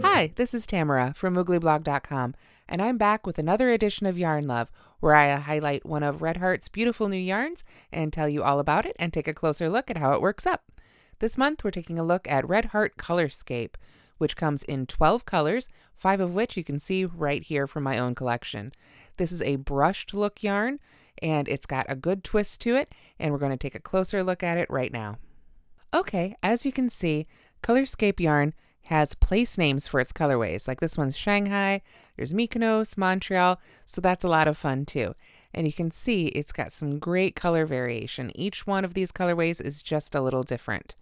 Hi, this is Tamara from mooglyblog.com, and I'm back with another edition of Yarn Love, where I highlight one of Red Heart's beautiful new yarns and tell you all about it and take a closer look at how it works up. This month, we're taking a look at Red Heart Colorscape, which comes in 12 colors, 5 of which you can see right here from my own collection. This is a brushed look yarn, and it's got a good twist to it, and we're going to take a closer look at it right now. Okay, as you can see, Colorscape yarn has place names for its colorways. Like this one's Shanghai, there's Mykonos, Montreal, so that's a lot of fun too. And you can see it's got some great color variation. Each one of these colorways is just a little different.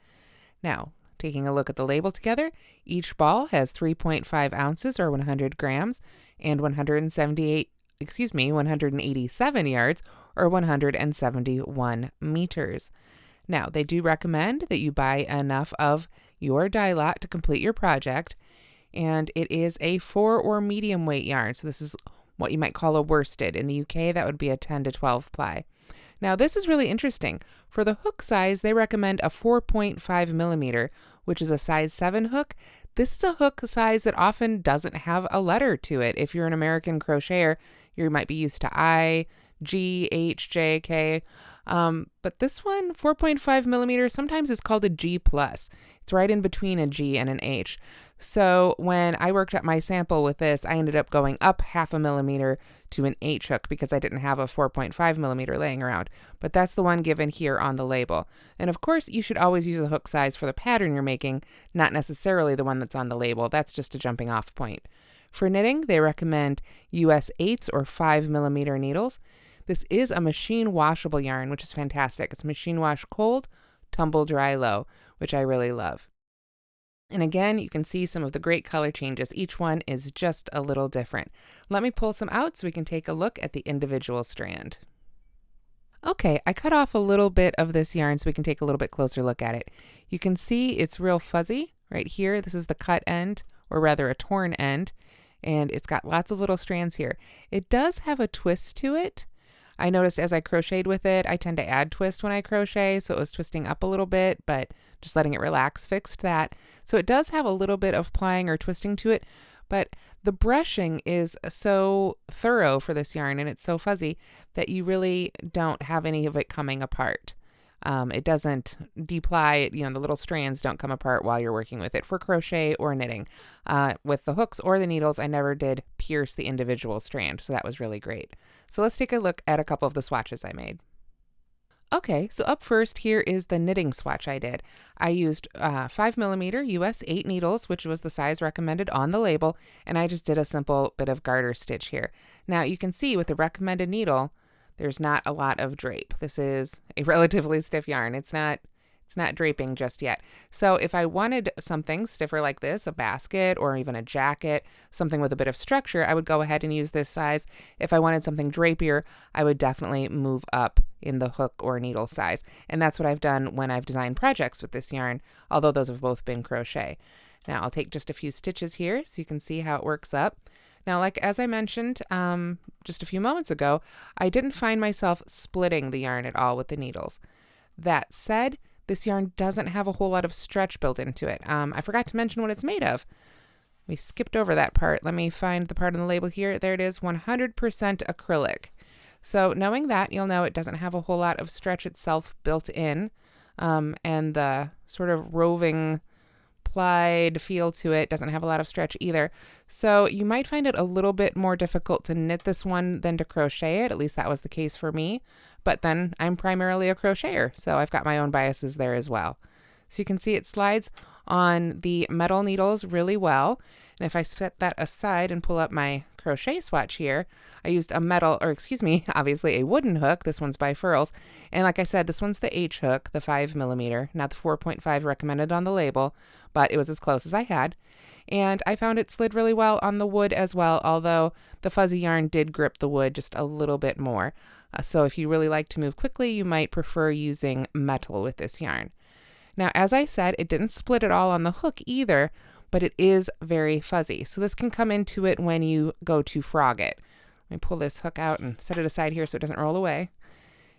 Now, taking a look at the label together, each ball has 3.5 ounces or 100 grams and 187 yards or 171 meters. Now, they do recommend that you buy enough of your dye lot to complete your project, and it is a 4 or medium weight yarn. So this is what you might call a worsted. In the UK, that would be a 10 to 12 ply. Now, this is really interesting. For the hook size, they recommend a 4.5 millimeter, which is a size 7 hook. This is a hook size that often doesn't have a letter to it. If you're an American crocheter, you might be used to I, G, H, J, K. But this one, 4.5 millimeters, sometimes is called a G+. It's right in between a G and an H. So when I worked up my sample with this, I ended up going up 0.5 millimeter to an H hook because I didn't have a 4.5 millimeter laying around. But that's the one given here on the label. And of course, you should always use the hook size for the pattern you're making, not necessarily the one that's on the label. That's just a jumping off point. For knitting, they recommend US 8s or 5 millimeter needles. This is a machine washable yarn, which is fantastic. It's machine wash cold, tumble dry low, which I really love. And again, you can see some of the great color changes. Each one is just a little different. Let me pull some out so we can take a look at the individual strand. Okay, I cut off a little bit of this yarn so we can take a little bit closer look at it. You can see it's real fuzzy right here. This is the cut end, or rather a torn end, and it's got lots of little strands here. It does have a twist to it. I noticed as I crocheted with it, I tend to add twist when I crochet, so it was twisting up a little bit, but just letting it relax fixed that. So it does have a little bit of plying or twisting to it, but the brushing is so thorough for this yarn and it's so fuzzy that you really don't have any of it coming apart. It doesn't deply, the little strands don't come apart while you're working with it for crochet or knitting. With the hooks or the needles, I never did pierce the individual strand, so that was really great. So let's take a look at a couple of the swatches I made. Okay, so up first here is the knitting swatch I did. I used 5 millimeter US 8 needles, which was the size recommended on the label, and I just did a simple bit of garter stitch here. Now you can see with the recommended needle, there's not a lot of drape. This is a relatively stiff yarn. It's not draping just yet. So if I wanted something stiffer like this, a basket or even a jacket, something with a bit of structure, I would go ahead and use this size. If I wanted something drapier, I would definitely move up in the hook or needle size. And that's what I've done when I've designed projects with this yarn, although those have both been crochet. Now I'll take just a few stitches here so you can see how it works up. Now, as I mentioned just a few moments ago, I didn't find myself splitting the yarn at all with the needles. That said, this yarn doesn't have a whole lot of stretch built into it. I forgot to mention what it's made of. We skipped over that part. Let me find the part on the label here. There it is, 100% acrylic. So knowing that, you'll know it doesn't have a whole lot of stretch itself built in, and the sort of roving plied feel to it doesn't have a lot of stretch either. So you might find it a little bit more difficult to knit this one than to crochet it. At least that was the case for me. But then I'm primarily a crocheter, so I've got my own biases there as well. So you can see it slides on the metal needles really well. And if I set that aside and pull up my crochet swatch here, I used obviously a wooden hook. This one's by Furls. And like I said, this one's the H hook, the 5 millimeter, not the 4.5 recommended on the label, but it was as close as I had. And I found it slid really well on the wood as well, although the fuzzy yarn did grip the wood just a little bit more. So if you really like to move quickly, you might prefer using metal with this yarn. Now, as I said, it didn't split at all on the hook either, but it is very fuzzy. So this can come into it when you go to frog it. Let me pull this hook out and set it aside here so it doesn't roll away.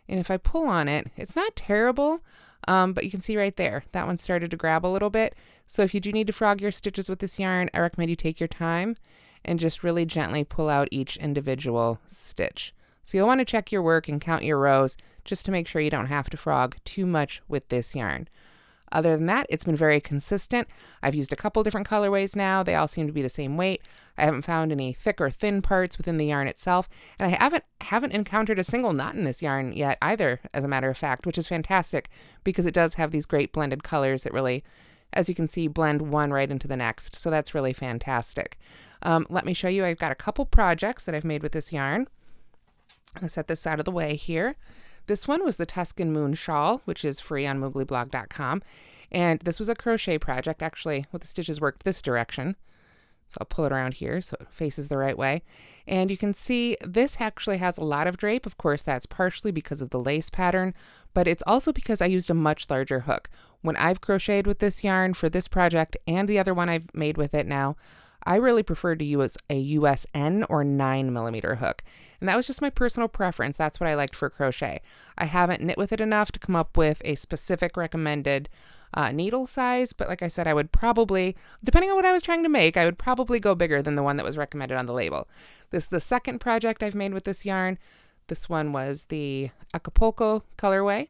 And if I pull on it, it's not terrible. But you can see right there, that one started to grab a little bit. So if you do need to frog your stitches with this yarn, I recommend you take your time and just really gently pull out each individual stitch. So you'll want to check your work and count your rows just to make sure you don't have to frog too much with this yarn. Other than that, it's been very consistent. I've used a couple different colorways now. They all seem to be the same weight. I haven't found any thick or thin parts within the yarn itself, and I haven't encountered a single knot in this yarn yet either, as a matter of fact, which is fantastic because it does have these great blended colors that really, as you can see, blend one right into the next. So that's really fantastic. Let me show you. I've got a couple projects that I've made with this yarn. I'll set this out of the way here. This one was the Tuscan Moon Shawl, which is free on mooglyblog.com. And this was a crochet project. Actually, the stitches worked this direction. So I'll pull it around here so it faces the right way. And you can see this actually has a lot of drape. Of course, that's partially because of the lace pattern, but it's also because I used a much larger hook. When I've crocheted with this yarn for this project and the other one I've made with it now, I really prefer to use a USN or 9mm hook. And that was just my personal preference. That's what I liked for crochet. I haven't knit with it enough to come up with a specific recommended needle size, but like I said, I would probably, depending on what I was trying to make, I would probably go bigger than the one that was recommended on the label. This is the second project I've made with this yarn. This one was the Acapulco colorway.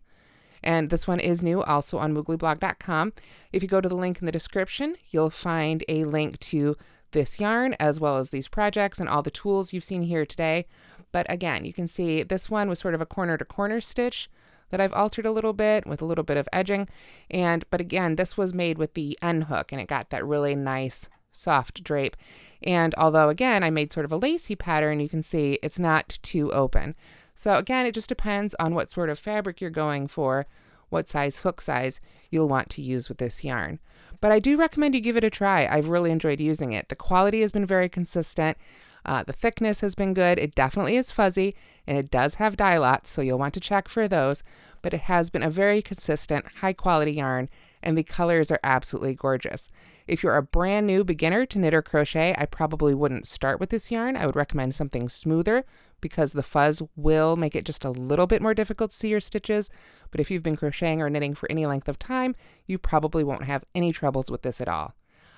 And this one is new, also on mooglyblog.com. If you go to the link in the description, you'll find a link to this yarn as well as these projects and all the tools you've seen here today. But again, you can see this one was sort of a corner to corner stitch that I've altered a little bit with a little bit of edging. But again, this was made with the N hook and it got that really nice soft drape. And although again, I made sort of a lacy pattern, you can see it's not too open. So again, it just depends on what sort of fabric you're going for, what size hook size you'll want to use with this yarn. But I do recommend you give it a try. I've really enjoyed using it. The quality has been very consistent. The thickness has been good. It definitely is fuzzy, and it does have dye lots, so you'll want to check for those. But it has been a very consistent, high-quality yarn, and the colors are absolutely gorgeous. If you're a brand new beginner to knit or crochet, I probably wouldn't start with this yarn. I would recommend something smoother because the fuzz will make it just a little bit more difficult to see your stitches. But if you've been crocheting or knitting for any length of time, you probably won't have any troubles with this at all.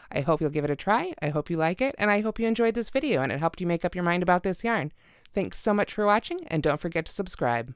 I hope you'll give it a try. I hope you like it, and I hope you enjoyed this video and it helped you make up your mind about this yarn. Thanks so much for watching, and don't forget to subscribe.